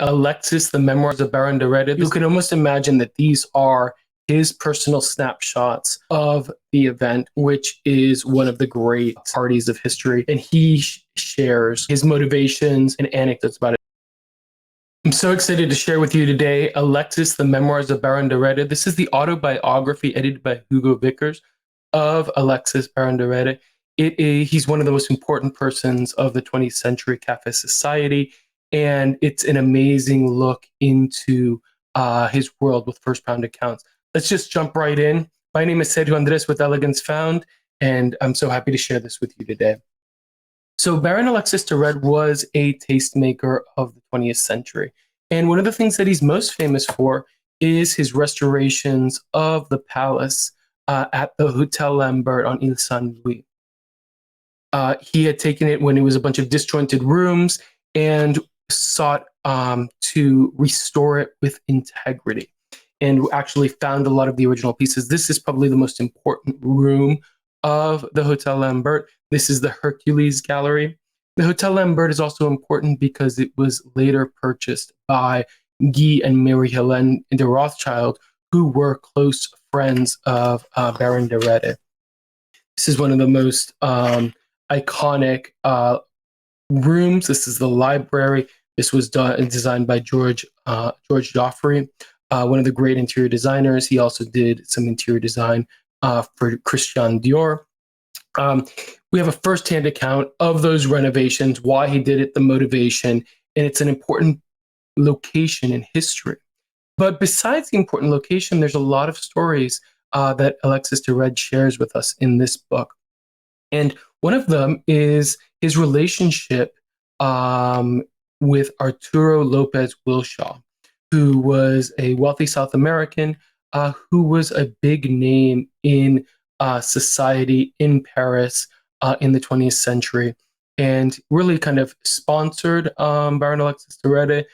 Alexis, the Memoirs of Baron de Redé. You can almost imagine that these are his personal snapshots of the event, which is one of the great parties of history. And he shares his motivations and anecdotes about it. I'm so excited to share with you today Alexis, the Memoirs of Baron de Redé. This is the autobiography edited by Hugo Vickers of Alexis Baron de Redé. He's one of the most important persons of the 20th century Café society, and it's an amazing look into his world with first-hand accounts. Let's just jump right in. My name is Sergio Andres with Elegance Found, and I'm so happy to share this with you today. So Baron Alexis de Redé was a tastemaker of the 20th century. And one of the things that he's most famous for is his restorations of the palace at the Hôtel Lambert on Île Saint-Louis. He had taken it when it was a bunch of disjointed rooms and sought to restore it with integrity, and actually found a lot of the original pieces. This is probably the most important room of the Hôtel Lambert. This is the Hercules Gallery. The Hôtel Lambert is also important because it was later purchased by Guy and Mary Hélène de Rothschild, who were close friends of Baron de Redé. This is one of the most iconic rooms. This is the library. This was designed by George Joffre, one of the great interior designers. He also did some interior design for Christian Dior. We have a first-hand account of those renovations, why he did it, the motivation, and it's an important location in history. But besides the important location, there's a lot of stories that Alexis de Redé shares with us in this book. And one of them is his relationship with Arturo Lopez-Willshaw, who was a wealthy South American who was a big name in society in Paris in the 20th century, and really kind of sponsored Baron Alexis de Redé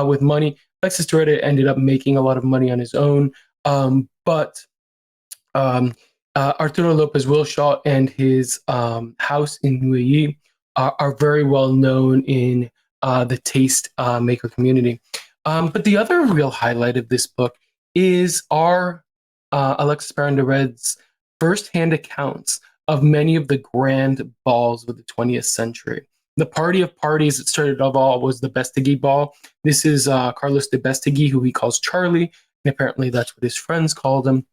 with money. Alexis de Redé ended up making a lot of money on his own, but Arturo Lopez-Willshaw and his house in Noailles are very well known in the taste maker community. But the other real highlight of this book is our Alexis Baron de Redé's first-hand accounts of many of the grand balls of the 20th century. The party of parties that started off all was the Bestegui Ball. This is Carlos de Bestegui, who he calls Charlie, and apparently that's what his friends called him.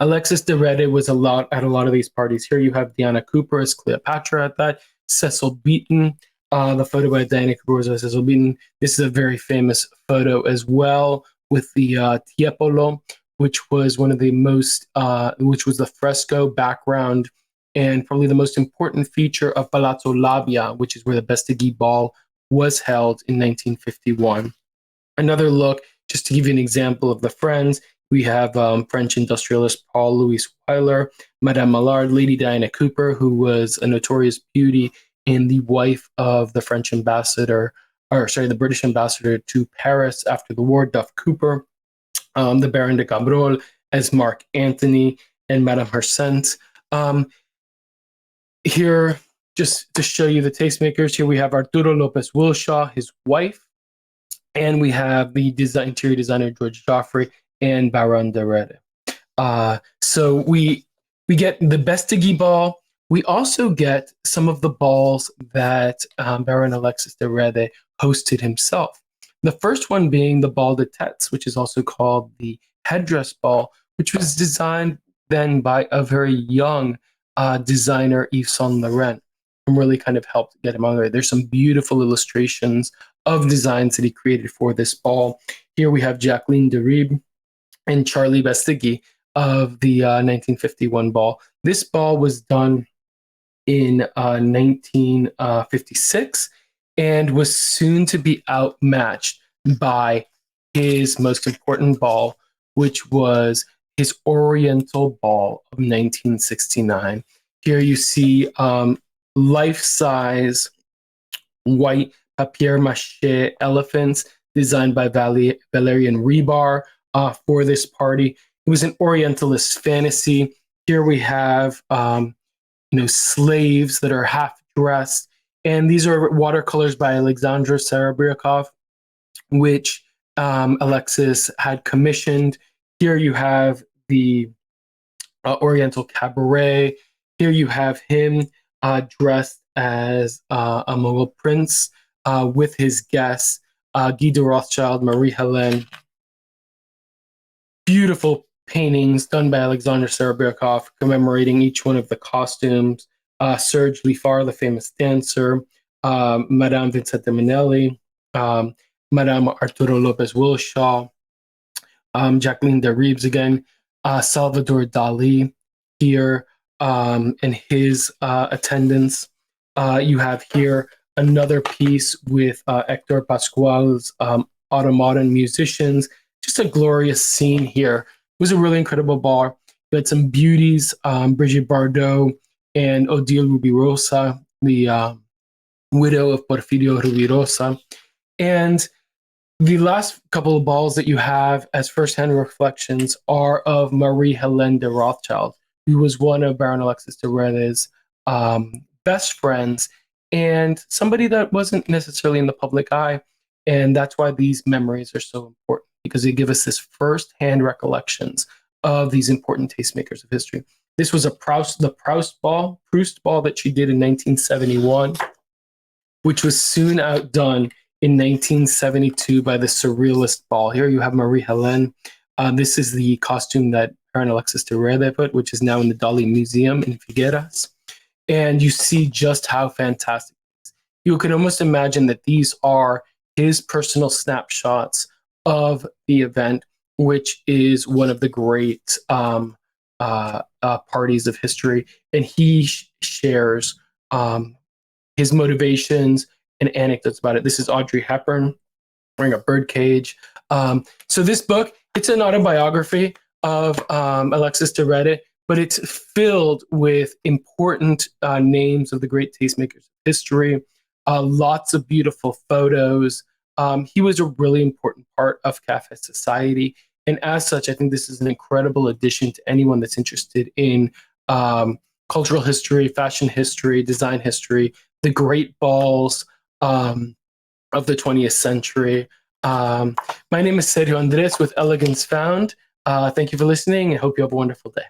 Alexis de Redé was at a lot of these parties. Here you have Diana Cooper as Cleopatra at that, Cecil Beaton. The photo by Diana Cooper was Cecil Beaton. This is a very famous photo as well with the Tiepolo, which was one of the most, which was the fresco background and probably the most important feature of Palazzo Labia, which is where the Bestegui Ball was held in 1951. Another look, just to give you an example of the friends, we have French industrialist Paul-Louis Weiler, Madame Mallard, Lady Diana Cooper, who was a notorious beauty and the wife of the British ambassador to Paris after the war, Duff Cooper. The Baron de Cabrol as Mark Antony and Madame Hersent. Here, just to show you the tastemakers, here we have Arturo Lopez-Willshaw, his wife, and we have the interior designer George Joffre and Baron de Redé. So we get the Bestegui Ball. We also get some of the balls that Baron Alexis de Redé hosted himself. The first one being the Bal de Têtes, which is also called the headdress ball, which was designed then by a very young designer, Yves Saint Laurent, and really kind of helped get him on there. There's some beautiful illustrations of designs that he created for this ball. Here we have Jacqueline de Ribes and Charlie Bestegui of the 1951 ball. This ball was done in 1956 and was soon to be outmatched by his most important ball, which was his Oriental Ball of 1969. Here you see life-size white papier-mâché elephants designed by Valerian Rebar for this party. It was an Orientalist fantasy. Here we have slaves that are half dressed, and these are watercolors by Alexandra Serebrikov, which Alexis had commissioned. Here you have the Oriental Cabaret. Here you have him dressed as a Mughal prince with his guests, Guy de Rothschild, Marie-Hélène. Beautiful paintings done by Alexander Serebryakov commemorating each one of the costumes. Serge Liffard, the famous dancer, Madame Vincente Minnelli, Madame Arturo Lopez-Willshaw, Jacqueline Deribes again, Salvador Dali here and his attendants. You have here another piece with Hector Pascual's Automodern musicians. Just a glorious scene here. It was a really incredible bar. You had some beauties, Brigitte Bardot and Odile Rubirosa, the widow of Porfirio Rubirosa. And the last couple of balls that you have as first-hand reflections are of Marie-Hélène de Rothschild, who was one of Baron Alexis de Redé's best friends and somebody that wasn't necessarily in the public eye. And that's why these memories are so important, because they give us this first-hand recollections of these important tastemakers of history. This was the Proust ball that she did in 1971, which was soon outdone in 1972 by the Surrealist Ball. Here you have Marie-Hélène. This is the costume that Baron Alexis de Redé put, which is now in the Dali Museum in Figueras. And you see just how fantastic it is. You can almost imagine that these are his personal snapshots of the event, which is one of the great parties of history. And he shares his motivations and anecdotes about it. This is Audrey Hepburn wearing a birdcage. So this book, it's an autobiography of Alexis de Redé, but it's filled with important names of the great tastemakers of history, lots of beautiful photos. He was a really important part of Café society. And as such, I think this is an incredible addition to anyone that's interested in cultural history, fashion history, design history, the great balls of the 20th century. My name is Sergio Andres with Elegance Found. Thank you for listening and hope you have a wonderful day.